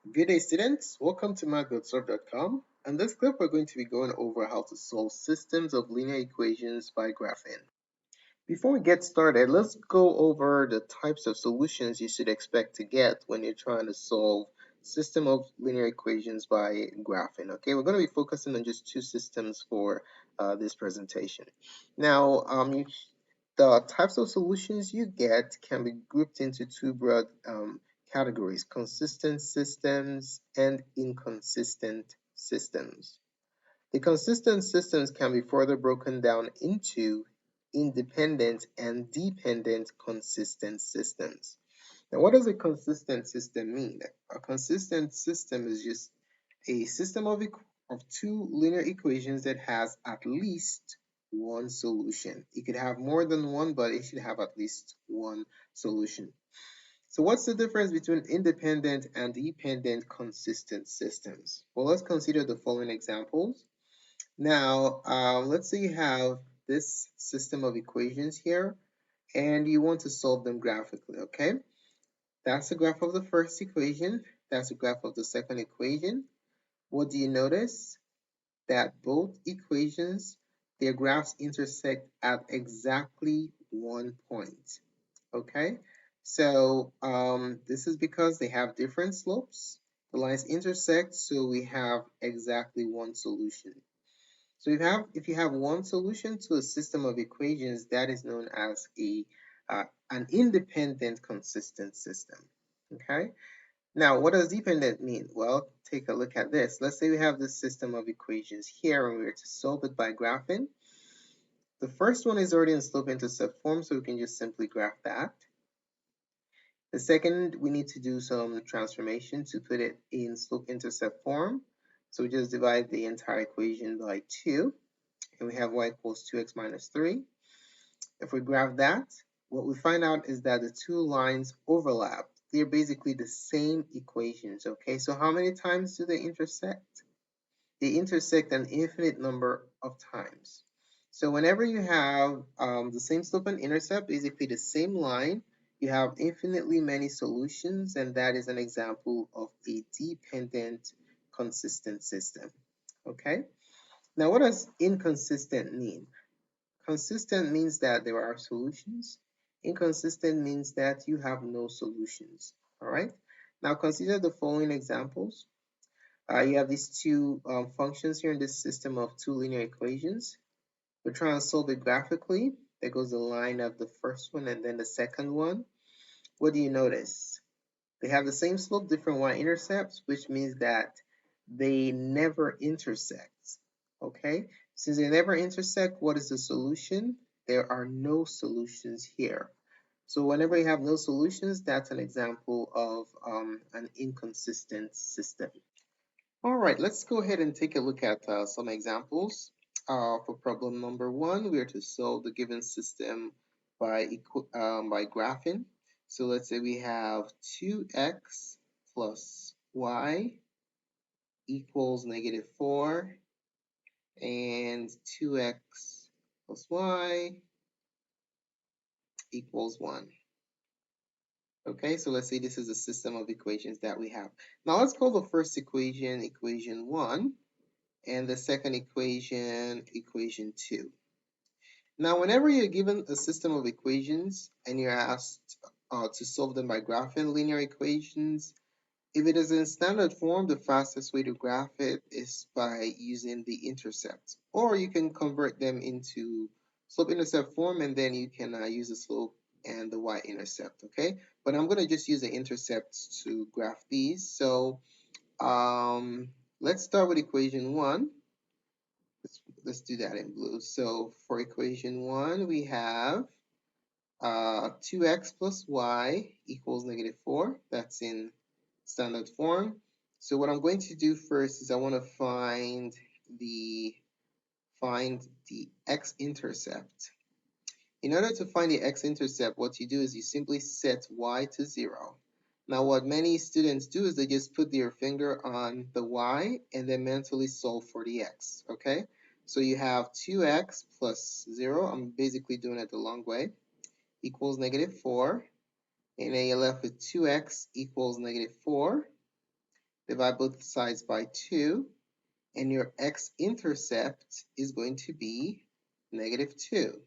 Good day, students. Welcome to mathgotserved.com. In this clip, we're going to be going over how to solve systems of linear equations by graphing. Before we get started, let's go over the types of solutions you should expect to get when you're trying to solve system of linear equations by graphing. Okay, we're going to be focusing on just two systems for this presentation. Now, the types of solutions you get can be grouped into two broad categories: consistent systems and inconsistent systems. The consistent systems can be further broken down into independent and dependent consistent systems. Now, what does a consistent system mean? A consistent system is just a system of two linear equations that has at least one solution. It could have more than one, but it should have at least one solution. So what's the difference between independent and dependent consistent systems? Well, let's consider the following examples. Now, let's say you have this system of equations here, and you want to solve them graphically, okay? That's the graph of the first equation. That's the graph of the second equation. What do you notice? That both equations, their graphs intersect at exactly one point, okay? So this is because they have different slopes. The lines intersect, so we have exactly one solution. So if you have one solution to a system of equations, that is known as an independent consistent system. Okay. Now, what does dependent mean? Well, take a look at this. Let's say we have this system of equations here, and we're to solve it by graphing. The first one is already in slope-intercept form, so we can just simply graph that. The second, we need to do some transformation to put it in slope-intercept form. So we just divide the entire equation by 2. And we have y equals 2x minus 3. If we graph that, what we find out is that the two lines overlap. They're basically the same equations, okay? So how many times do they intersect? They intersect an infinite number of times. So whenever you have the same slope and intercept, basically the same line, you have infinitely many solutions, and that is an example of a dependent consistent system, okay? Now, what does inconsistent mean? Consistent means that there are solutions. Inconsistent means that you have no solutions. All right. Now consider the following examples. You have these two functions here in this system of two linear equations. We're trying to solve it graphically. There goes the line of the first one and then the second one. What do you notice? They have the same slope, different y-intercepts, which means that they never intersect. Okay, since they never intersect, what is the solution? There are no solutions here. So whenever you have no solutions, that's an example of an inconsistent system. All right, let's go ahead and take a look at some examples. For problem number 1, we are to solve the given system by graphing. So let's say we have 2x plus y equals negative 4 and 2x plus y equals 1. Okay, so let's say this is a system of equations that we have. Now let's call the first equation equation 1 and the second equation equation 2. Now whenever you're given a system of equations and you're asked to solve them by graphing linear equations, if it is in standard form, the fastest way to graph it is by using the intercept, or you can convert them into slope-intercept form, and then you can use the slope and the y-intercept, okay? But I'm going to just use the intercepts to graph these. So let's start with equation 1. Let's do that in blue. So for equation 1, we have 2x plus y equals negative 4. That's in standard form. So what I'm going to do first is I want to find the x-intercept. In order to find the x-intercept, what you do is you simply set y to 0. Now what many students do is they just put their finger on the y and then mentally solve for the x, okay? So you have 2x plus 0, I'm basically doing it the long way, equals negative 4. And then you're left with 2x equals negative 4. divide both sides by 2, and your x-intercept is going to be -2.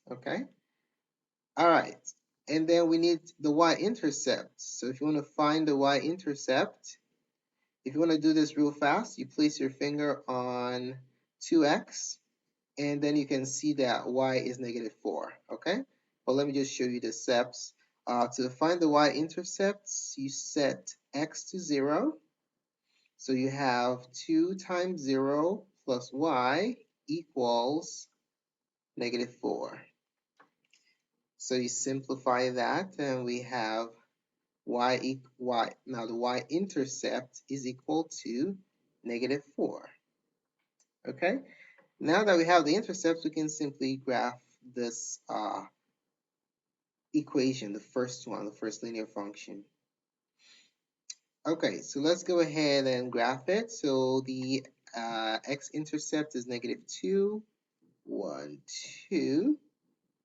Okay? All right. And then we need the y-intercept. So if you want to find the y-intercept, if you want to do this real fast, you place your finger on 2x, and then you can see that y is -4. Okay? But let me just show you the steps. To find the y-intercepts, you set x to 0. So you have 2 times 0 plus y equals -4. So you simplify that, and we have y. Now the y-intercept is equal to -4. Okay? Now that we have the intercepts, we can simply graph this equation, the first one, the first linear function. Okay, so let's go ahead and graph it. So the x-intercept is -2, 1, 2.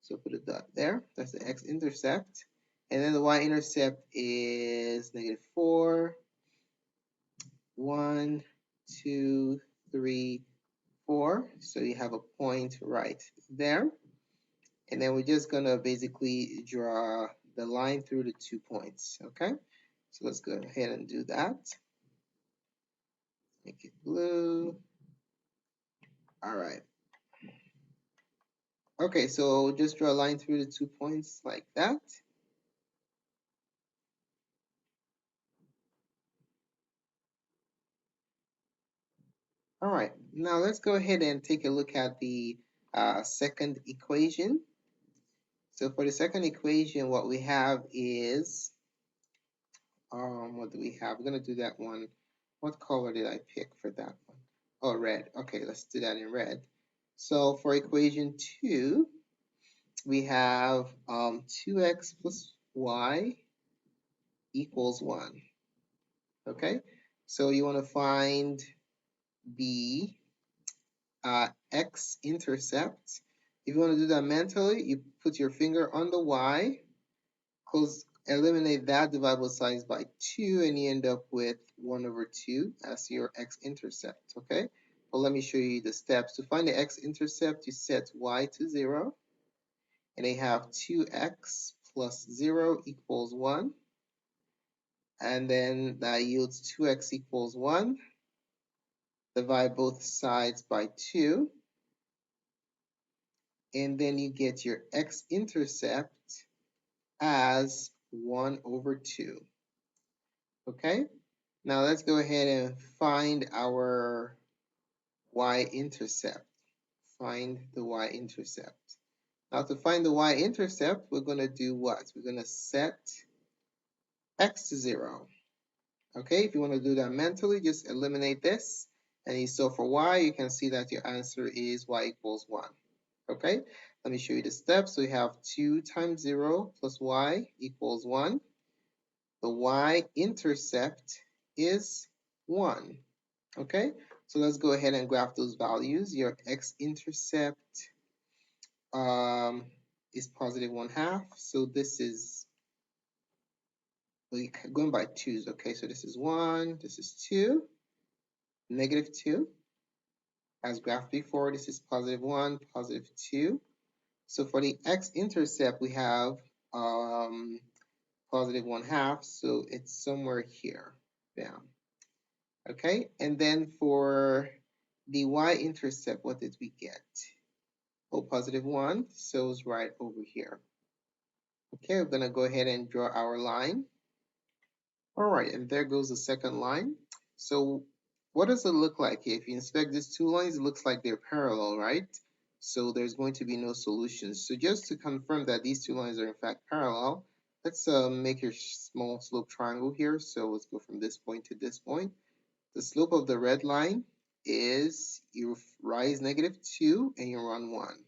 So put a dot there. That's the x-intercept. And then the y-intercept is -4, 1, 2, 3, 4. So you have a point right there. And then we're just going to basically draw the line through the 2 points. Okay? So let's go ahead and do that. Make it blue. All right. Okay, so just draw a line through the 2 points like that. All right, now let's go ahead and take a look at the second equation. So for the second equation, what we have is, what do we have? We're going to do that one. What color did I pick for that one? Oh, red. Okay, let's do that in red. So for equation 2, we have 2x plus y equals 1. Okay, so you want to find the x-intercept. If you want to do that mentally, you put your finger on the y, eliminate that, divide both sides by 2, and you end up with 1/2 as your x-intercept, okay? Well, let me show you the steps. To find the x-intercept, you set y to 0, and I have 2x plus 0 equals 1, and then that yields 2x equals 1. Divide both sides by 2, and then you get your x-intercept as 1/2. Okay? Now let's go ahead and find our y-intercept. Find the y-intercept. Now to find the y-intercept, we're going to do what? We're going to set x to 0. Okay? If you want to do that mentally, just eliminate this. And so for y, you can see that your answer is y equals 1. Okay? Let me show you the steps. So we have 2 times 0 plus y equals 1. The y-intercept is 1. Okay? So let's go ahead and graph those values. Your x-intercept is +1/2. So this is going by 2's. Okay, so this is 1, this is 2, -2. As graphed before, this is +1, +2. So for the x-intercept, we have +1/2, so it's somewhere here. Bam. Okay, and then for the y-intercept, what did we get? Oh, +1, so it's right over here. Okay, we're gonna go ahead and draw our line. All right, and there goes the second line. So what does it look like here? If you inspect these two lines, it looks like they're parallel, right? So there's going to be no solutions. So just to confirm that these two lines are in fact parallel, let's make a small slope triangle here. So let's go from this point to this point. The slope of the red line is you rise -2 and you run 1.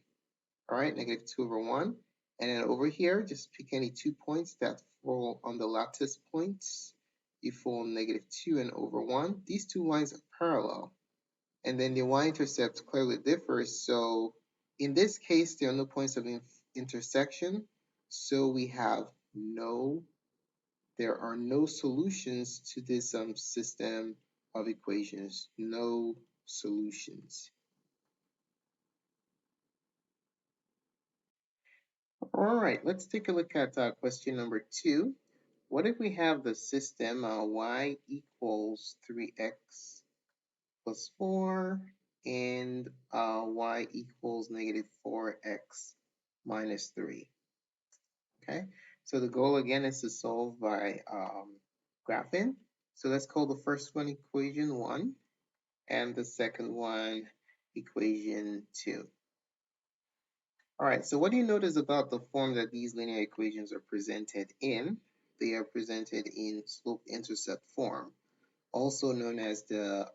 All right, -2/1. And then over here, just pick any 2 points that fall on the lattice points. You fall -2 and over 1. These two lines are parallel. And then the y-intercept clearly differs. So in this case, there are no points of intersection. So we have no there are no solutions to this system of equations. No solutions. All right, let's take a look at question number 2. What if we have the system y equals 3x plus 4 and y equals negative 4x minus 3? Okay, so the goal again is to solve by graphing. So let's call the first one equation 1 and the second one equation 2. All right, so what do you notice about the form that these linear equations are presented in? They are presented in slope-intercept form, also known as the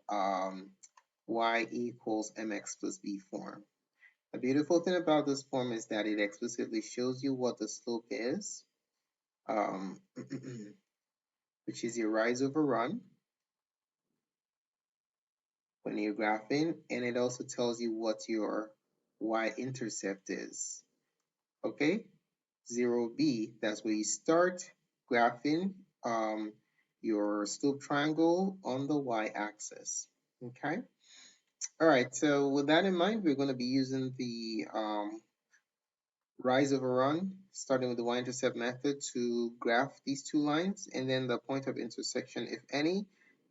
y equals mx plus b form. The beautiful thing about this form is that it explicitly shows you what the slope is, which is your rise over run when you're graphing, and it also tells you what your y-intercept is. Okay, 0b, that's where you start graphing your slope triangle on the y-axis. Okay, all right, so with that in mind, we're going to be using the rise over run, starting with the y-intercept method to graph these two lines, and then the point of intersection, if any,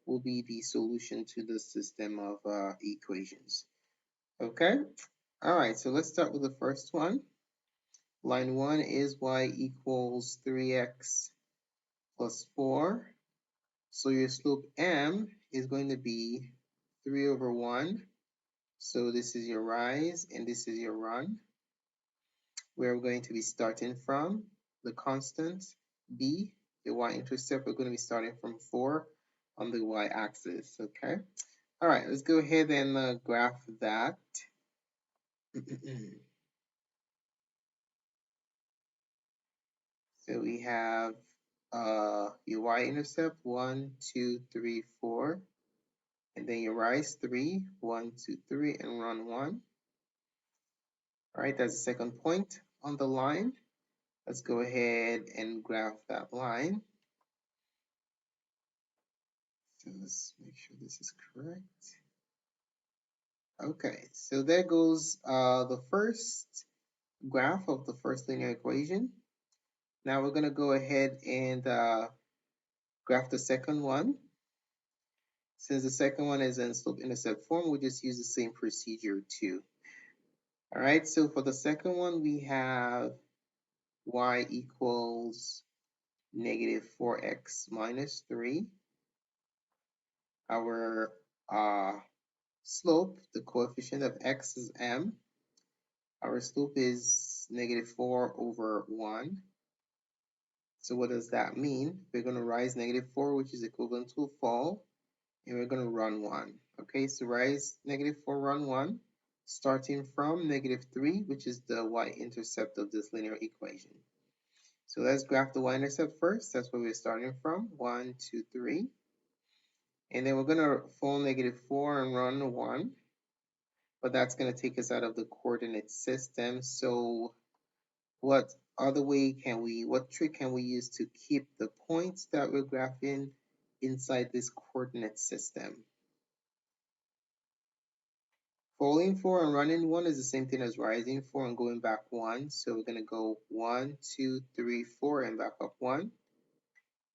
will be the solution to the system of equations. Okay, all right, so let's start with the first one. Line 1 is y equals 3x plus 4. So your slope m is going to be 3 over 1. So this is your rise and this is your run. We're going to be starting from the constant b, the y-intercept. We're going to be starting from 4 on the y-axis. Okay. All right, let's go ahead and graph that. So we have your y-intercept 1, 2, 3, 4, and then your rise 3, 1, 2, 3, and run 1. All right, that's the second point on the line. Let's go ahead and graph that line. So let's make sure this is correct. Okay, so there goes the first graph of the first linear equation. Now we're going to go ahead and graph the second one. Since the second one is in slope-intercept form, we'll just use the same procedure too. All right, so for the second one, we have y equals negative 4x minus 3. Our slope, the coefficient of x is m. Our slope is negative 4 over 1. So what does that mean? We're going to rise negative 4, which is equivalent to a fall, and we're going to run 1. Okay, so rise negative 4, run 1, starting from negative 3, which is the y-intercept of this linear equation. So let's graph the y-intercept first. That's where we're starting from, 1, 2, 3. And then we're going to fall negative 4 and run 1. But that's going to take us out of the coordinate system. So what trick can we use to keep the points that we're graphing inside this coordinate system? Falling 4 and running 1 is the same thing as rising 4 and going back 1. So we're going to go 1, 2, 3, 4 and back up 1.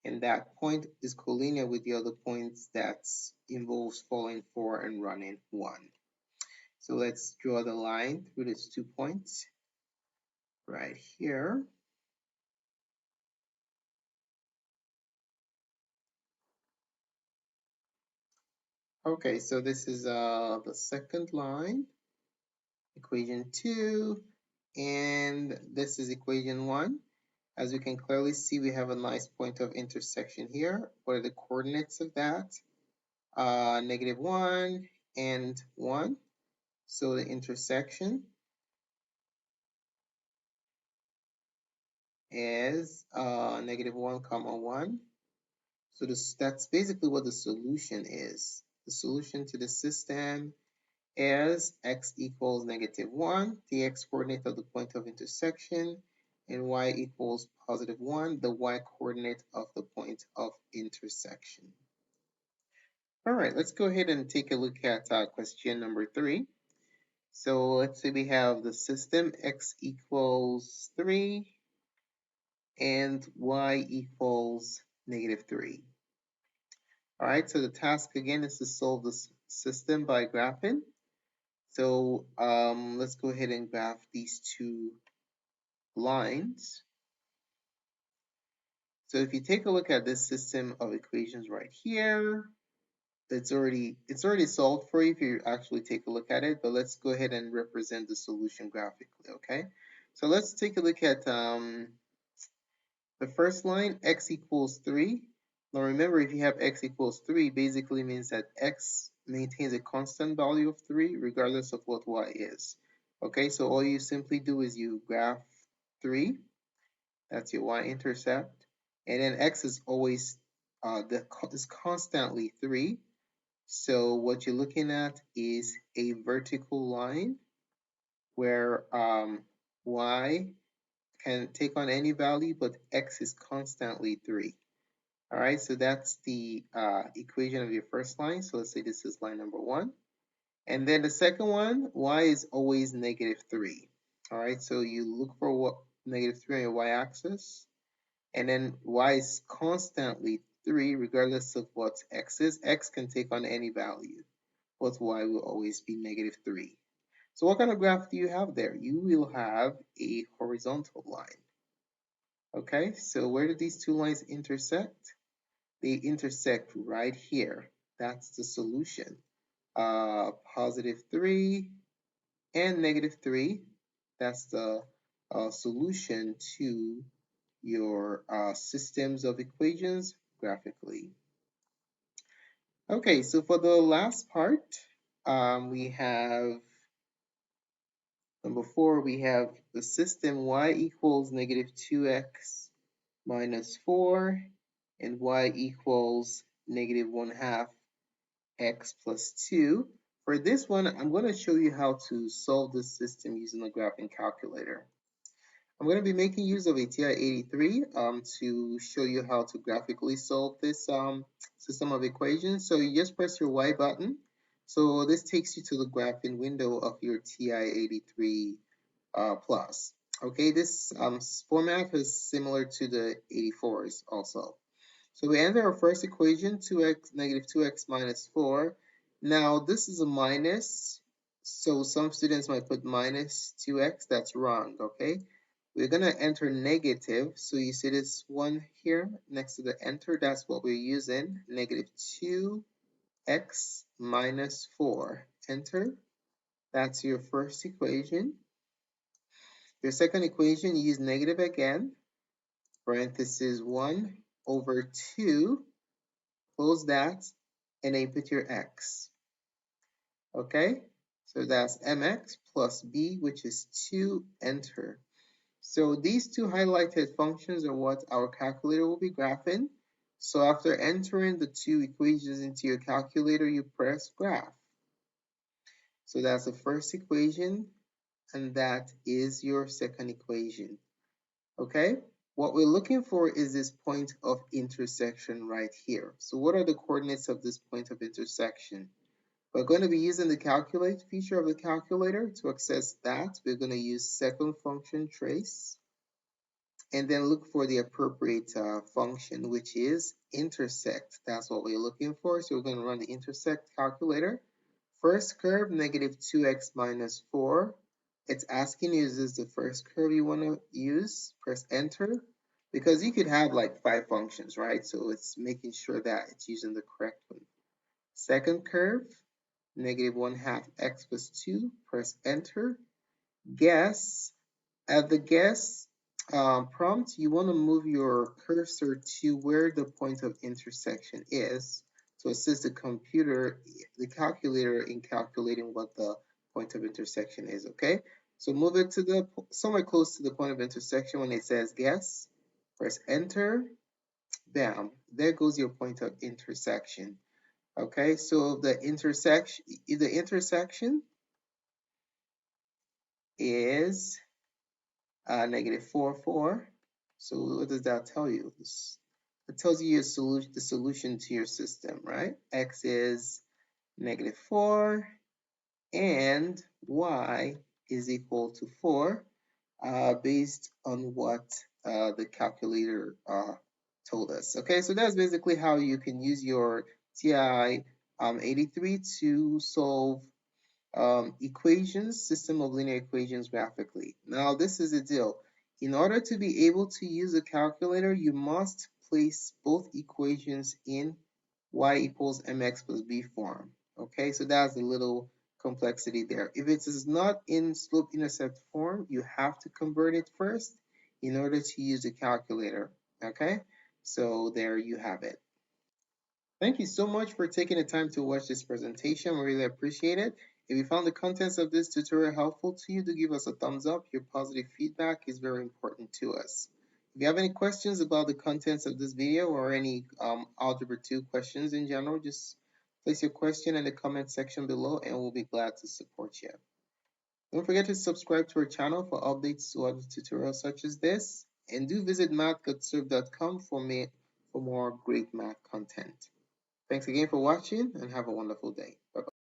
And that point is collinear with the other points that involves falling 4 and running 1. So let's draw the line through these 2 points right here. Okay, so this is the second line, equation 2, and this is equation 1. As you can clearly see, we have a nice point of intersection here. What are the coordinates of that? Negative 1 and 1. So the intersection is negative 1 comma 1. So that's basically what the solution is. The solution to the system is x equals negative 1, the x coordinate of the point of intersection, and y equals positive 1, the y coordinate of the point of intersection. All right, let's go ahead and take a look at question number 3. So let's say we have the system x equals 3 and y equals negative 3. All right, so the task again is to solve this system by graphing. So let's go ahead and graph these two lines. So if you take a look at this system of equations right here, it's already solved for you if you actually take a look at it, but let's go ahead and represent the solution graphically, okay? So let's take a look at the first line, x equals 3. Now remember, if you have x equals 3, basically means that x maintains a constant value of 3 regardless of what y is. Okay, so all you simply do is you graph 3, that's your y-intercept, and then x is always is constantly 3. So what you're looking at is a vertical line where y can take on any value, but x is constantly 3. All right, so that's the equation of your first line. So let's say this is line number 1. And then the second one, y is always negative 3. All right, so you look for what negative 3 on your y-axis. And then y is constantly 3 regardless of what x is. X can take on any value, but y will always be negative 3. So what kind of graph do you have there? You will have a horizontal line. Okay, so where do these two lines intersect? They intersect right here. That's the solution. Positive 3 and negative 3. That's the solution to your systems of equations graphically. Okay, so for the last part, we have number 4, we have the system y equals negative 2x minus 4 and y equals negative 1/2 x plus 2. For this one, I'm going to show you how to solve this system using the graphing calculator. I'm going to be making use of a TI83 to show you how to graphically solve this system of equations. So you just press your Y button. So this takes you to the graphing window of your TI83 Plus. Okay, this format is similar to the 84s also. So we enter our first equation, 2x negative 2x minus 4. Now this is a minus, so some students might put minus 2x. That's wrong, okay? We're going to enter negative, so you see this one here next to the enter, that's what we're using, negative 2x minus 4. Enter. That's your first equation. Your second equation, you use negative again, parenthesis 1 over 2. Close that, and then put your x. Okay, so that's mx plus b, which is 2, enter. So these two highlighted functions are what our calculator will be graphing. So after entering the two equations into your calculator, you press graph. So that's the first equation, and that is your second equation. Okay? What we're looking for is this point of intersection right here. So what are the coordinates of this point of intersection? We're going to be using the calculate feature of the calculator. To access that, we're going to use second function trace and then look for the appropriate function, which is intersect. That's what we're looking for. So we're going to run the intersect calculator. First curve, negative 2x minus 4. It's asking you, is this the first curve you want to use? Press enter, because you could have like 5 functions, right? So it's making sure that it's using the correct one. Second curve, negative 1/2 x plus 2. Press enter. Guess. At the guess prompt, you want to move your cursor to where the point of intersection is. So assist the calculator in calculating what the point of intersection is, okay? So move it to somewhere close to the point of intersection when it says guess. Press enter. Bam. There goes your point of intersection. Okay, so the intersection is negative 4, 4. So what does that tell you? It tells you the solution to your system, right? X is negative 4 and y is equal to 4 based on what the calculator told us. Okay, so that's basically how you can use your TI83 to solve system of linear equations graphically. Now, this is the deal. In order to be able to use a calculator, you must place both equations in y equals mx plus b form. Okay, so that's a little complexity there. If it is not in slope-intercept form, you have to convert it first in order to use the calculator. Okay, so there you have it. Thank you so much for taking the time to watch this presentation. We really appreciate it. If you found the contents of this tutorial helpful to you, do give us a thumbs up. Your positive feedback is very important to us. If you have any questions about the contents of this video or any Algebra 2 questions in general, just place your question in the comment section below and we'll be glad to support you. Don't forget to subscribe to our channel for updates to other tutorials such as this, and do visit mathgotserved.com for more great math content. Thanks again for watching and have a wonderful day. Bye-bye.